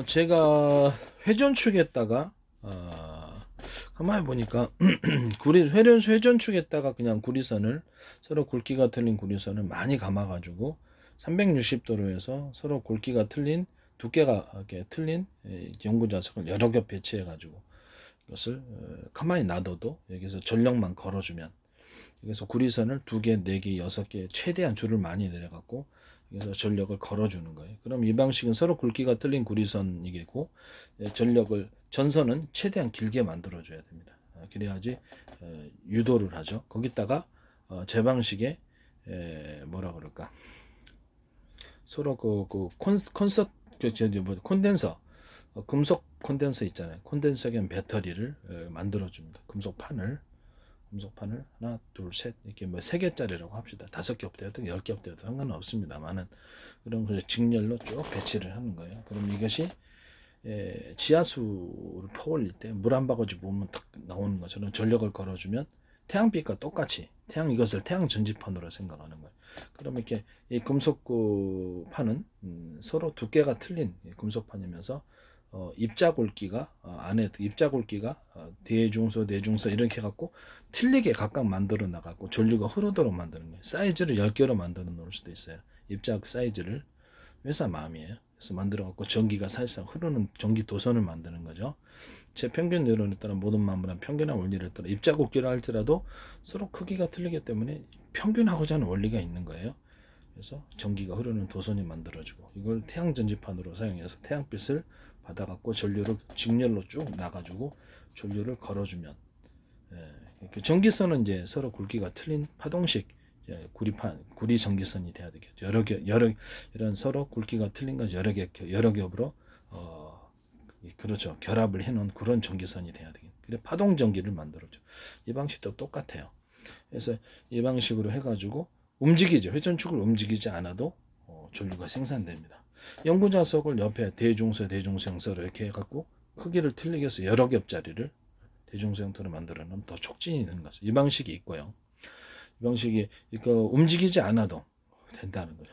제가 회전축에다가 가만히 보니까 회전축에다가 그냥 구리선을 서로 굵기가 틀린 구리선을 많이 감아가지고 360도로 해서 서로 굵기가 틀린 두께가 이렇게 틀린 연구 자석을 여러 겹 배치해가지고 이것을 가만히 놔둬도 여기서 전력만 걸어주면 여기서 구리선을 2개, 4개, 6개 최대한 줄을 많이 내려갖고 여기서 전력을 걸어주는 거예요. 그럼 이 방식은 서로 굵기가 틀린 구리선이겠고 전선은 최대한 길게 만들어줘야 됩니다. 그래야지 유도를 하죠. 거기다가 제 방식에 뭐라 그럴까 서로 콘덴서 금속 콘덴서 있잖아요. 콘덴서 겸 배터리를 만들어줍니다. 금속판을 하나, 둘, 셋 이렇게 뭐 3개짜리라고 합시다. 5개 없대도 10개 없대도 상관은 없습니다만은 그런 걸 직렬로 쭉 배치를 하는 거예요. 그럼 이것이 지하수를 퍼올릴 때 물 한 바가지 부으면 딱 나오는 것처럼 전력을 걸어주면 태양빛과 똑같이 이것을 태양 전지판으로 생각하는 거예요. 그럼 이렇게 이 금속 판은 서로 두께가 틀린 금속판이면서 입자 굵기가 안에 입자 굵기가 대중소 내중소 이렇게 해갖고 틀리게 각각 만들어 나가고 전류가 흐르도록 만드는 거예요. 사이즈를 10개로 만들어 놓을 수도 있어요. 입자 사이즈를 회사 마음이에요. 그래서 만들어 갖고 전기가 사실상 흐르는 전기 도선을 만드는 거죠. 제 평균 이론에 따라 모든 만물은 평균한 원리를 따라 입자 굵기를 할지라도 서로 크기가 틀리기 때문에 평균하고자 하는 원리가 있는 거예요. 그래서 전기가 흐르는 도선이 만들어지고 이걸 태양 전지판으로 사용해서 태양빛을 받아갖고 전류를 직렬로 쭉 나가지고 전류를 걸어주면 그 전기선은 이제 서로 굵기가 틀린 파동식 구리 전기선이 돼야 되겠죠. 이런 서로 굵기가 틀린 건 여러 겹으로 그렇죠. 결합을 해놓은 그런 전기선이 돼야 되겠죠. 그래 파동 전기를 만들어줘. 이 방식도 똑같아요. 그래서 이 방식으로 해가지고 움직이죠. 회전축을 움직이지 않아도 전류가 생산됩니다. 연구 자석을 옆에 대중소 형태로 이렇게 해갖고 크기를 틀리게 해서 여러 겹짜리를 대중소 형태로 만들어 놓으면 더 촉진이 되는 거죠. 이 방식이 있고요. 이 방식이 움직이지 않아도 된다는 거죠.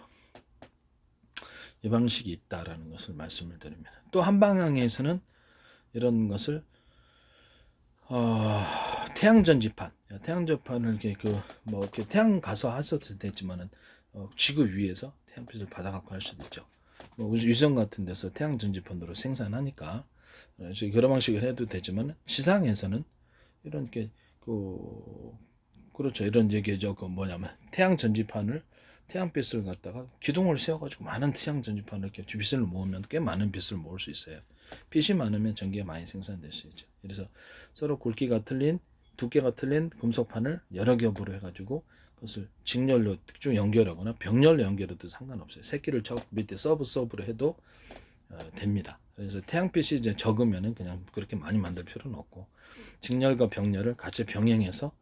이 방식이 있다라는 것을 말씀을 드립니다. 또 한 방향에서는 이런 것을 태양전지판을 이렇게 태양 가서 하셔도 되지만은 지구 위에서 태양빛을 받아갖고 할 수도 있죠. 위성 같은 데서 태양전지판으로 생산하니까 여러 방식을 해도 되지만 시상에서는 이런 그렇죠. 이런 얘기죠. 태양전지판을 태양빛을 갖다가 기둥을 세워가지고 많은 태양전지판을 이렇게 빛을 모으면 꽤 많은 빛을 모을 수 있어요. 빛이 많으면 전기가 많이 생산될 수 있죠. 그래서 서로 굵기가 틀린 두께가 틀린 금속판을 여러 겹으로 해가지고 그것을 직렬로 쭉 연결하거나 병렬로 연결해도 상관없어요. 새끼를 저 밑에 서브로 해도 됩니다. 그래서 태양빛이 이제 적으면은 그냥 그렇게 많이 만들 필요는 없고 직렬과 병렬을 같이 병행해서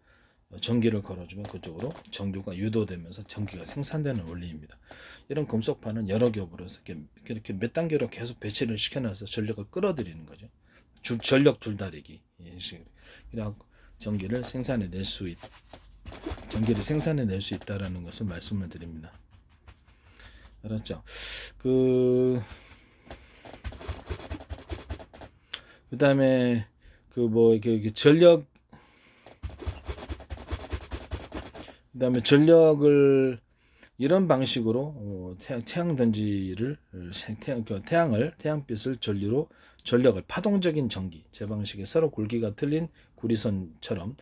전기를 걸어주면 그쪽으로 전류가 유도되면서 전기가 생산되는 원리입니다. 이런 금속판은 여러 겹으로 이렇게 몇 단계로 계속 배치를 시켜놔서 전력을 끌어들이는 거죠. 전력 줄다리기. 그래서 전기를 생산해낼 수 있다라는 것을 말씀을 드립니다. 알았죠? 그다음에 전력을 이런 방식으로 태양빛을 전력을 파동적인 전기 제 방식의 서로 굵기가 틀린 구리선처럼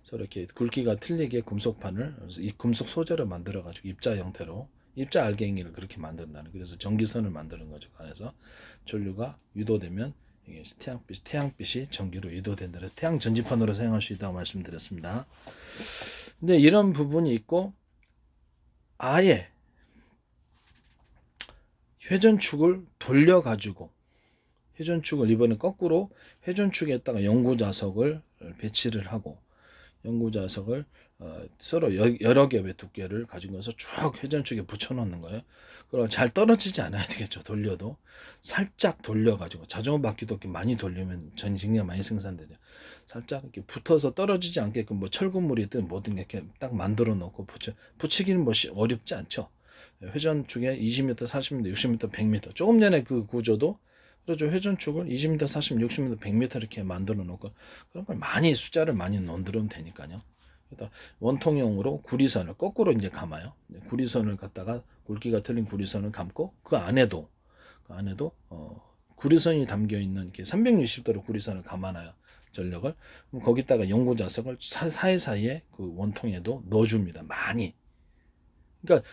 서로 이렇게 굵기가 틀리게 금속판을 이 금속 소재를 만들어 가지고 입자 형태로 입자 알갱이를 그렇게 만든다는 그래서 전기선을 만드는 거죠. 그래서 전류가 유도되면 태양빛이 전기로 유도된다. 그래서 태양 전지판으로 사용할 수 있다고 말씀드렸습니다. 근데 이런 부분이 있고 아예 회전축을 돌려가지고 이번에 거꾸로 회전축에다가 연구 자석을 배치를 하고 연구 자석을 서로 여러 겹의 두께를 가지고 가서 쭉 회전축에 붙여놓는 거예요. 그럼 잘 떨어지지 않아야 되겠죠. 돌려도 살짝 돌려가지고 자전거 바퀴도 이렇게 많이 돌리면 전기가 많이 생산되죠. 살짝 이렇게 붙어서 떨어지지 않게끔 철근물이든 뭐든 이렇게 딱 만들어 놓고 붙이기는 어렵지 않죠. 회전축에 20m, 40m, 60m, 100m. 조금 전에 그 구조도 그렇죠. 회전축을 20m, 40m, 60m, 100m 이렇게 만들어 놓고 그런 걸 많이 숫자를 많이 넣으면 되니까요. 그러니까 원통형으로 구리선을 거꾸로 이제 감아요. 구리선을 갖다가 굵기가 틀린 구리선을 감고 그 안에도 구리선이 담겨 있는 이렇게 360도로 구리선을 감아놔요. 전력을. 그럼 거기다가 연고 자석을 사이사이에 그 원통에도 넣어줍니다. 많이. 그러니까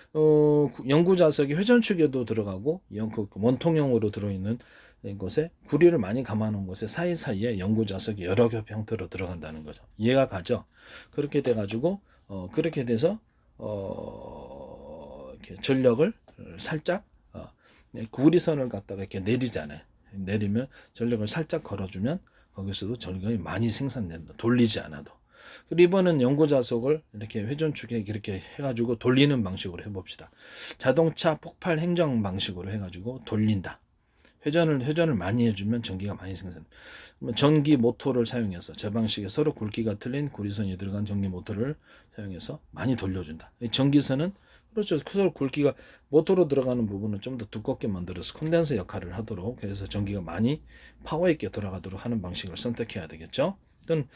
연구 자석이 회전축에도 들어가고 원통형으로 들어있는 곳에 구리를 많이 감아놓은 곳에 사이사이에 연구 자석이 여러 겹 형태로 들어간다는 거죠. 이해가 가죠? 그렇게 돼가지고 그렇게 돼서 이렇게 전력을 살짝 구리선을 갖다가 이렇게 내리잖아요. 내리면 전력을 살짝 걸어주면 거기서도 전력이 많이 생산된다. 돌리지 않아도. 그리고 이번은 연고 자석을 이렇게 회전축에 이렇게 해가지고 돌리는 방식으로 해봅시다. 자동차 폭발 행정 방식으로 해가지고 돌린다. 회전을 많이 해주면 전기가 많이 생산됩니다. 전기 모터를 사용해서 저 방식에 서로 굵기가 틀린 구리선이 들어간 전기 모터를 사용해서 많이 돌려준다. 전기선은 그렇죠. 서로 굵기가 모터로 들어가는 부분은 좀 더 두껍게 만들어서 콘덴서 역할을 하도록 그래서 전기가 많이 파워 있게 돌아가도록 하는 방식을 선택해야 되겠죠. 또는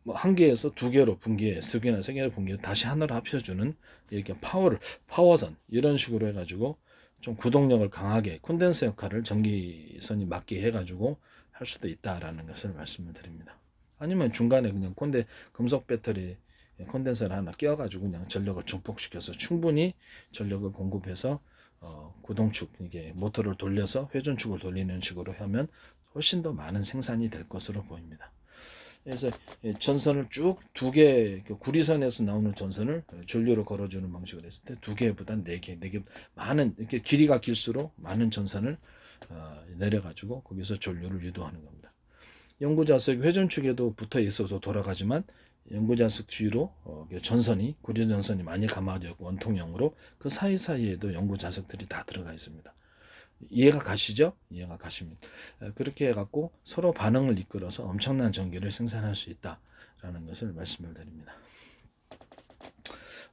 한 개에서 두 개로 분기해, 두 개나 세 개로 분기해 다시 하나로 합쳐주는 이렇게 파워선 이런 식으로 해가지고 좀 구동력을 강하게 콘덴서 역할을 전기선이 맡게 해가지고 할 수도 있다라는 것을 말씀을 드립니다. 아니면 중간에 그냥 금속 배터리 콘덴서를 하나 끼워가지고 그냥 전력을 증폭시켜서 충분히 전력을 공급해서 구동축 이게 모터를 돌려서 회전축을 돌리는 식으로 하면 훨씬 더 많은 생산이 될 것으로 보입니다. 그래서 전선을 쭉 두 개 구리선에서 나오는 전선을 전류로 걸어주는 방식으로 했을 때 두 개보다 네 개 많은 이렇게 길이가 길수록 많은 전선을 내려가지고 거기서 전류를 유도하는 겁니다. 연구 자석이 회전축에도 붙어 있어서 돌아가지만 연구 자석 뒤로 전선이 구리 전선이 많이 감아져 있고 원통형으로 그 사이사이에도 연구 자석들이 다 들어가 있습니다. 이해가 가시죠? 이해가 가십니다. 그렇게 해갖고 서로 반응을 이끌어서 엄청난 전기를 생산할 수 있다라는 것을 말씀을 드립니다.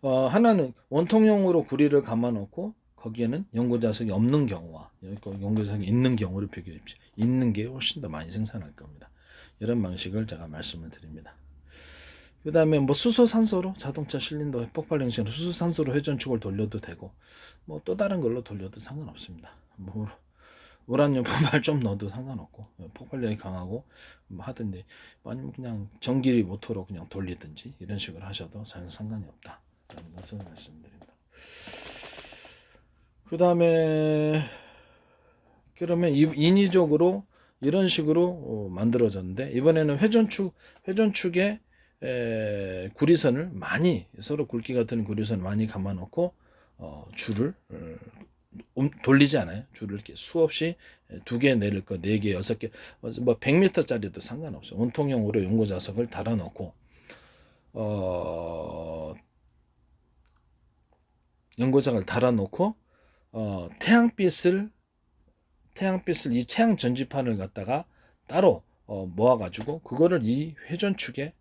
하나는 원통형으로 구리를 감아놓고 거기에는 연고 자석이 없는 경우와 연고 자석이 있는 경우를 비교해 봅시다. 있는 게 훨씬 더 많이 생산할 겁니다. 이런 방식을 제가 말씀을 드립니다. 그 다음에 뭐 수소산소로 자동차 실린더 폭발 행신으로 수소산소로 회전축을 돌려도 되고 뭐 또 다른 걸로 돌려도 상관없습니다. 뭐 우라늄 분말 좀 넣어도 상관없고 폭발력이 강하고 뭐 하든지 아니면 그냥 전기 모터로 그냥 돌리든지 이런 식으로 하셔도 전혀 상관이 없다라는 것을 말씀드립니다. 그 다음에 그러면 인위적으로 이런 식으로 만들어졌는데 이번에는 회전축에 구리선을 많이 서로 굵기 같은 구리선을 많이 감아놓고 줄을 돌리지 않아요. 줄을 이렇게 수없이 두 개 내릴 거, 네 개, 여섯 개, 뭐 100m짜리도 상관없어요. 원통형으로 연고 자석을 달아놓고 연고 자석을 달아놓고 태양빛을 이 태양 전지판을 갖다가 따로 모아가지고 그거를 이 회전축에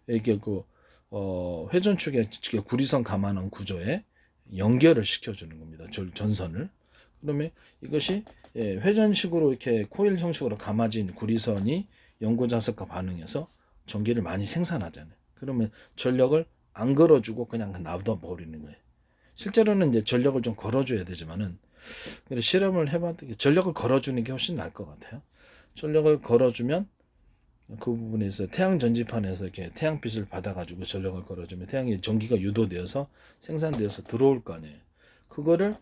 이게 회전축에 구리선 감아놓은 구조에 연결을 시켜주는 겁니다. 전선을. 그러면 이것이 회전식으로 이렇게 코일 형식으로 감아진 구리선이 연고 자석과 반응해서 전기를 많이 생산하잖아요. 그러면 전력을 안 걸어주고 그냥 놔둬 버리는 거예요. 실제로는 이제 전력을 좀 걸어줘야 되지만은 실험을 해봤더니 전력을 걸어주는 게 훨씬 나을 것 같아요. 전력을 걸어주면 그 부분에서 태양 전지판에서 이렇게 태양빛을 받아가지고 전력을 걸어주면 태양의 전기가 유도되어서 생산되어서 들어올 거 아니에요. 그거를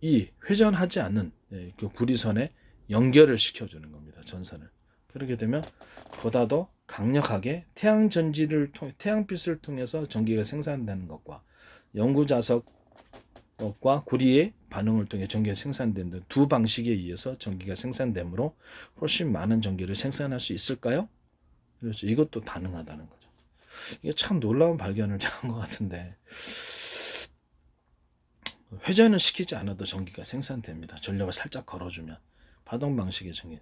이 회전하지 않는 그 구리선에 연결을 시켜주는 겁니다. 전선을. 그렇게 되면 보다 더 강력하게 태양빛을 통해서 전기가 생산되는 것과 연구 자석과 구리의 반응을 통해 전기가 생산되는 두 방식에 의해서 전기가 생산되므로 훨씬 많은 전기를 생산할 수 있을까요? 그렇죠. 이것도 가능하다는 거죠. 이게 참 놀라운 발견을 한 것 같은데 회전을 시키지 않아도 전기가 생산됩니다. 전력을 살짝 걸어주면 파동 방식의 전기,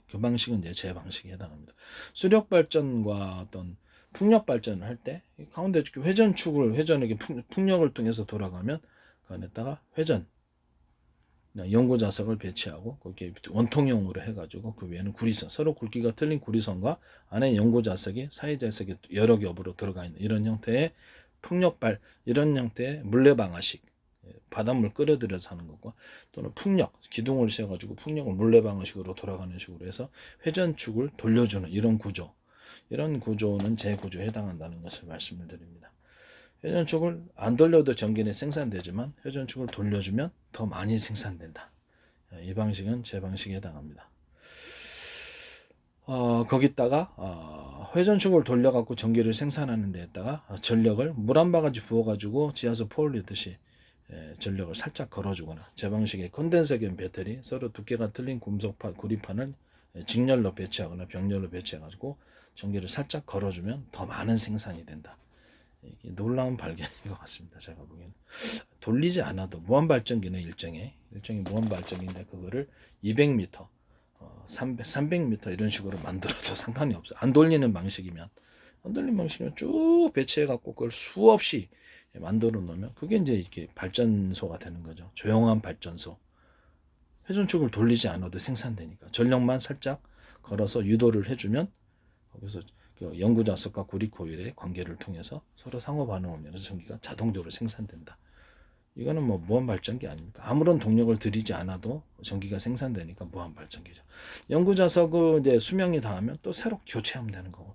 그 방식은 이제 제 방식에 해당합니다. 수력 발전과 어떤 풍력 발전을 할 때 가운데 회전축을 회전에게 풍력을 통해서 돌아가면 그 안에다가 회전 연고 자석을 배치하고 거기에 원통형으로 해가지고 그 위에는 구리선 서로 굵기가 틀린 구리선과 안에 연고 자석이 사이 자석이 여러 겹으로 들어가 있는 이런 형태의 풍력발 이런 형태의 물레 방아식 바닷물 끌어들여서 하는 것과 또는 풍력 기둥을 세워가지고 풍력을 물레 방아식으로 돌아가는 식으로 해서 회전축을 돌려주는 이런 구조 이런 구조는 재구조에 해당한다는 것을 말씀을 드립니다. 회전축을 안 돌려도 전기는 생산되지만 회전축을 돌려주면 더 많이 생산된다. 이 방식은 제 방식에 해당합니다. 거기다가 회전축을 돌려갖고 전기를 생산하는 데에다가 전력을 물 한 바가지 부어가지고 지하수 포올리듯이 전력을 살짝 걸어주거나 제 방식의 콘덴서기용 배터리 서로 두께가 틀린 금속판 구리판을 직렬로 배치하거나 병렬로 배치해가지고 전기를 살짝 걸어주면 더 많은 생산이 된다. 이게 놀라운 발견인 것 같습니다. 제가 보기에는 돌리지 않아도 무한발전기는 일정의 무한발전기인데 그거를 200m, 300m 이런 식으로 만들어도 상관이 없어요. 안 돌리는 방식이면 쭉 배치해 갖고 그걸 수없이 만들어 놓으면 그게 이제 이렇게 발전소가 되는 거죠. 조용한 발전소. 회전축을 돌리지 않아도 생산되니까 전력만 살짝 걸어서 유도를 해주면 거기서 연구 자석과 구리 코일의 관계를 통해서 서로 상호 반응하면서 전기가 자동적으로 생산된다. 이거는 뭐 무한 발전기 아닙니까? 아무런 동력을 들이지 않아도 전기가 생산되니까 무한 발전기죠. 연구 자석은 이제 수명이 닿으면 또 새로 교체하면 되는 거고.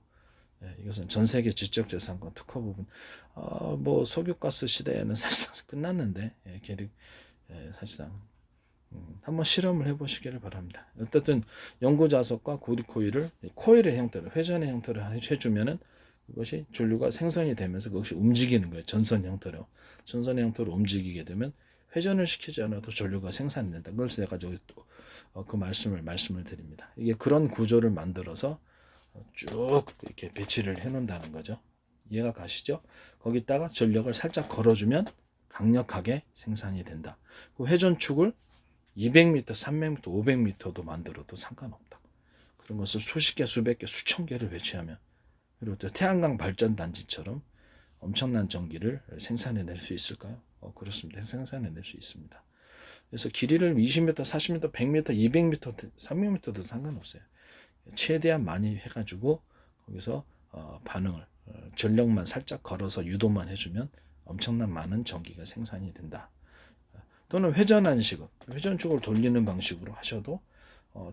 이것은 전 세계 지적 재산권 특허 부분. 뭐 석유가스 시대에는 사실상 끝났는데 사실상 한번 실험을 해보시기를 바랍니다. 어쨌든 연고 자석과 구리 코일을 코일의 형태로 회전의 형태로 해주면은 그것이 전류가 생성이 되면서 그것이 움직이는 거예요. 전선 형태로 움직이게 되면 회전을 시키지 않아도 전류가 생산된다. 그래서 제가 저기 또 그 말씀을 드립니다. 이게 그런 구조를 만들어서 쭉 이렇게 배치를 해놓는다는 거죠. 이해가 가시죠? 거기다가 전력을 살짝 걸어주면 강력하게 생산이 된다. 그 회전축을 200m, 300m, 500m도 만들어도 상관없다. 그런 것을 수십 개, 수백 개, 수천 개를 배치하면 그리고 또 태양광 발전단지처럼 엄청난 전기를 생산해낼 수 있을까요? 그렇습니다. 생산해낼 수 있습니다. 그래서 길이를 20m, 40m, 100m, 200m, 300m도 상관없어요. 최대한 많이 해가지고 거기서 반응을 전력만 살짝 걸어서 유도만 해주면 엄청난 많은 전기가 생산이 된다. 또는 회전하는 식으로 회전축을 돌리는 방식으로 하셔도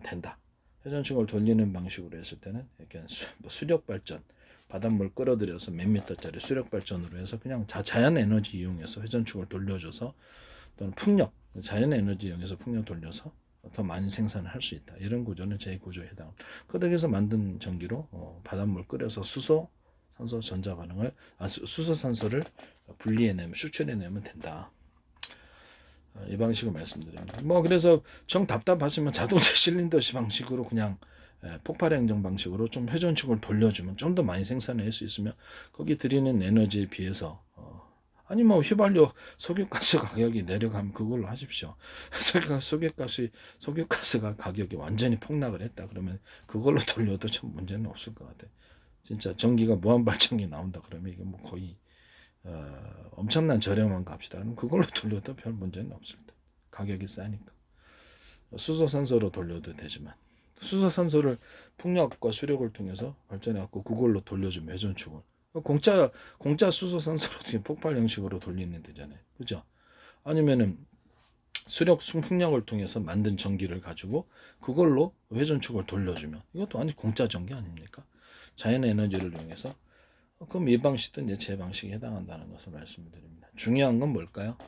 된다. 회전축을 돌리는 방식으로 했을 때는 이렇게 수력 발전 바닷물 끌어들여서 몇 미터짜리 수력 발전으로 해서 그냥 자연 에너지 이용해서 회전축을 돌려줘서 또는 풍력 자연 에너지 이용해서 풍력 돌려서 더 많이 생산을 할 수 있다. 이런 구조는 제 구조에 해당합니다. 그렇게해서 만든 전기로 바닷물 끓여서 수소 산소 전자 반응을 수소 산소를 분리해내면 추출해내면 된다. 이 방식을 말씀드립니다. 그래서 정 답답하시면 자동차 실린더 방식으로 그냥 폭발 행정 방식으로 좀 회전축을 돌려주면 좀 더 많이 생산할 수 있으면 거기 들이는 에너지에 비해서 아니 휘발유 석유가스 가격이 내려가면 그걸로 하십시오. 석유가스가 가격이 완전히 폭락을 했다 그러면 그걸로 돌려도 좀 문제는 없을 것 같아요. 진짜 전기가 무한발전기 나온다 그러면 이게 뭐 거의 엄청난 저렴한 값이다. 그럼 그걸로 돌려도 별 문제는 없을 때 가격이 싸니까 수소산소로 돌려도 되지만 수소산소를 풍력과 수력을 통해서 발전해갖고 그걸로 돌려주면 회전축을 공짜 수소산소로 폭발 형식으로 돌리는 되잖아요. 그죠? 아니면은 수력 풍력을 통해서 만든 전기를 가지고 그걸로 회전축을 돌려주면 이것도 완전 공짜 전기 아닙니까? 자연 에너지를 이용해서 그럼 이 방식도 이제 제 방식에 해당한다는 것을 말씀드립니다. 중요한 건 뭘까요?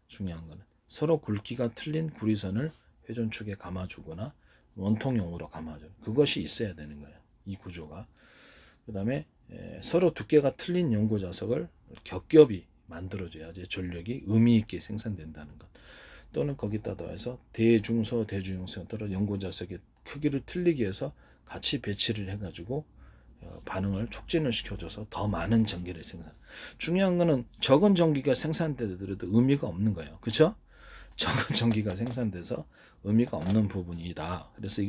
중요한 거는 서로 굵기가 틀린 구리선을 회전축에 감아주거나 원통형으로 감아주는 그것이 있어야 되는 거예요. 이 구조가. 그 다음에 서로 두께가 틀린 연고 자석을 겹겹이 만들어줘야지 전력이 의미 있게 생산된다는 것. 또는 거기다 더해서 대중소, 대중소로 연고 자석의 크기를 틀리게 해서 같이 배치를 해가지고 반응을 촉진을 시켜줘서 더 많은 전기를 생산. 중요한 거는 적은 전기가 생산되더라도 의미가 없는 거예요. 그렇죠? 적은 전기가 생산돼서 의미가 없는 부분이다. 그래서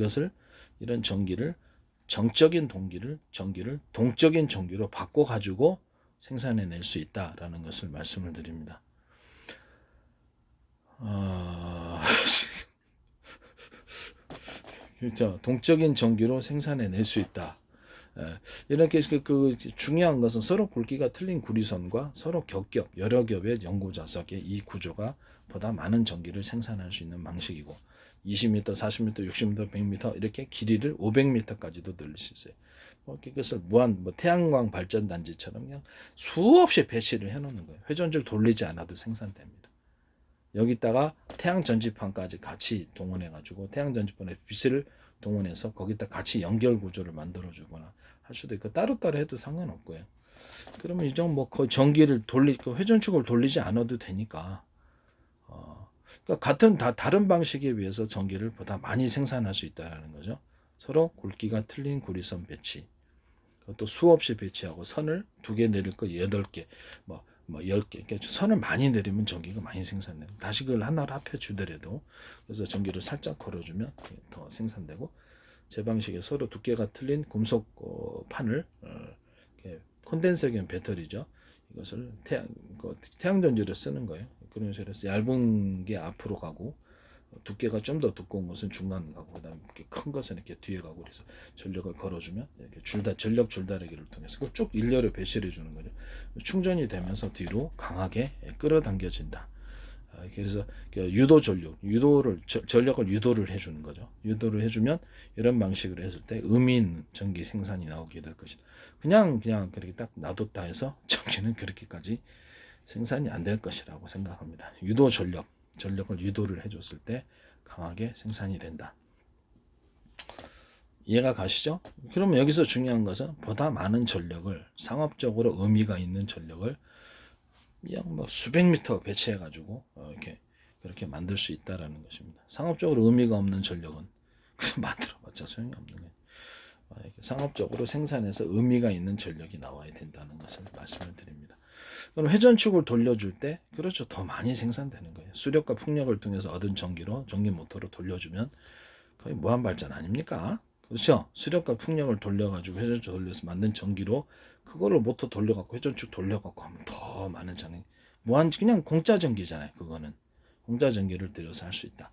이런 전기를 정적인 전기를 동적인 전기로 바꿔가지고 생산해낼 수 있다라는 것을 말씀을 드립니다. 그렇죠. 동적인 전기로 생산해낼 수 있다. 이렇게 그 중요한 것은 서로 굵기가 틀린 구리선과 서로 겹겹 여러 겹의 연구자석의 이 구조가 보다 많은 전기를 생산할 수 있는 방식이고 20m, 40m, 60m, 100m 이렇게 길이를 500m까지도 늘릴 수 있어요. 이것을 무한 태양광 발전 단지처럼 그냥 수없이 배치를 해놓는 거예요. 회전줄 돌리지 않아도 생산됩니다. 여기다가 태양 전지판까지 같이 동원해가지고 태양 전지판에 빛을 동원해서 거기다 같이 연결 구조를 만들어주거나 할 수도 있고 따로따로 해도 상관없고요. 그러면 이 정도 거의 전기를 회전축을 돌리지 않아도 되니까. 그러니까 같은 다른 방식에 비해서 전기를 보다 많이 생산할 수 있다라는 거죠. 서로 굵기가 틀린 구리선 배치. 또 수없이 배치하고 선을 2개 내릴 거 8개, 뭐 10개. 그러니까 선을 많이 내리면 전기가 많이 생산돼요. 다시 그걸 하나로 합해 주더라도 그래서 전기를 살짝 걸어주면 더 생산되고 제 방식에 서로 두께가 틀린 금속 판을 콘덴서경 배터리죠. 이것을 태양 전지를 쓰는 거예요. 그런 식으로 얇은 게 앞으로 가고 두께가 좀 더 두꺼운 것은 중간 가고 그다음에 큰 것은 이렇게 뒤에 가고 그래서 전력을 걸어주면 이렇게 전력 줄다리기를 통해서 그걸 쭉 일렬로 배치를 해주는 거죠. 충전이 되면서 뒤로 강하게 끌어당겨진다. 그래서 유도 전력을 유도를 해주는 거죠. 유도를 해주면 이런 방식으로 했을 때 의미 있는 전기 생산이 나오게 될 것이다. 그냥 그렇게 딱 놔뒀다 해서 전기는 그렇게까지 생산이 안 될 것이라고 생각합니다. 유도 전력을 유도를 해줬을 때 강하게 생산이 된다. 이해가 가시죠? 그러면 여기서 중요한 것은 보다 많은 전력을 상업적으로 의미가 있는 전력을 그냥 수백 미터 배치해가지고 이렇게 그렇게 만들 수 있다라는 것입니다. 상업적으로 의미가 없는 전력은 그냥 만들어봤자 소용이 없는 거예요. 상업적으로 생산해서 의미가 있는 전력이 나와야 된다는 것을 말씀을 드립니다. 그럼 회전축을 돌려줄 때 그렇죠. 더 많이 생산되는 거예요. 수력과 풍력을 통해서 얻은 전기로 전기 모터로 돌려주면 거의 무한 발전 아닙니까? 그렇죠. 수력과 풍력을 돌려가지고 회전축 돌려서 만든 전기로 그걸로 모터 돌려갖고 회전축 돌려갖고 하면 더 많은 전기 그냥 공짜 전기잖아요. 그거는 공짜 전기를 들여서 할 수 있다.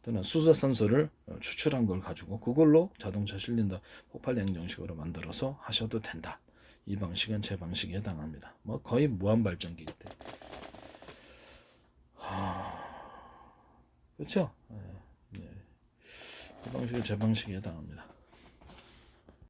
또는 수소선소를 추출한 걸 가지고 그걸로 자동차 실린더 폭발 냉정식으로 만들어서 하셔도 된다. 이 방식은 제 방식에 해당합니다. 거의 무한 발전기이기 때문에. 그렇죠? 이 방식은 제 방식에 해당합니다.